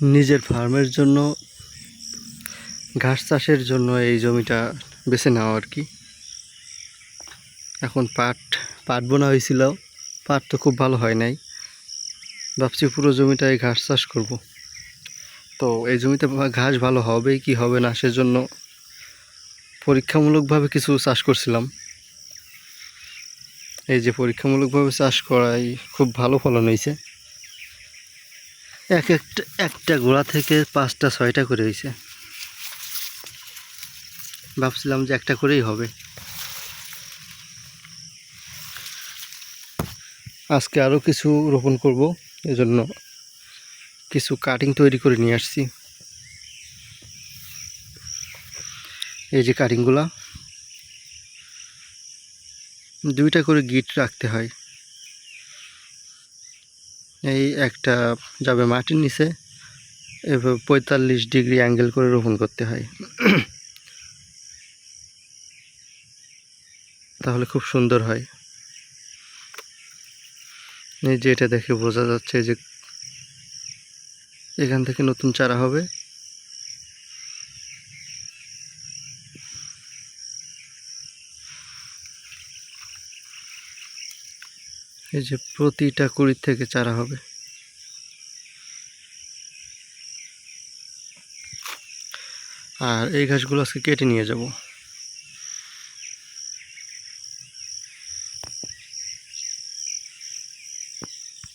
নিজের ফার্মের জন্য ঘাস চাষের জন্য এই জমিটা বেছে নেওয়া আর কি। এখন পাট বোনা হয়েছিল, পাট তো খুব ভালো হয় নাই, ভাবছি পুরো জমিটায় ঘাস চাষ করব। তো এই জমিতে ঘাস ভালো হবে কি হবে না সেজন্য পরীক্ষামূলকভাবে কিছু চাষ করছিলাম। এই যে পরীক্ষামূলকভাবে চাষ করাই খুব ভালো ফলন হয়েছে। একটা গোড়া থেকে 5টা 6টা করে হয়েছে। ভাবছিলাম যে একটা করেই হবে। আজকে আরও কিছু রোপণ করব, এজন্য কিছু কাটিং তৈরি করে নিয়ে আসছি। এই যে কাটিংগুলা 2টা করে গিট রাখতে হয়। এই একটা যাবে মাটির নিচে, এভাবে 45 ডিগ্রি অ্যাঙ্গেল করে রোপণ করতে হয়, তাহলে খুব সুন্দর হয়। এই যে এটা দেখে বোঝা যাচ্ছে যে এখান থেকে নতুন চারা হবে। এই যে প্রতিটা কুড়ি থেকে চারা হবে। আর এই ঘাসগুলো আজকে কেটে নিয়ে যাব।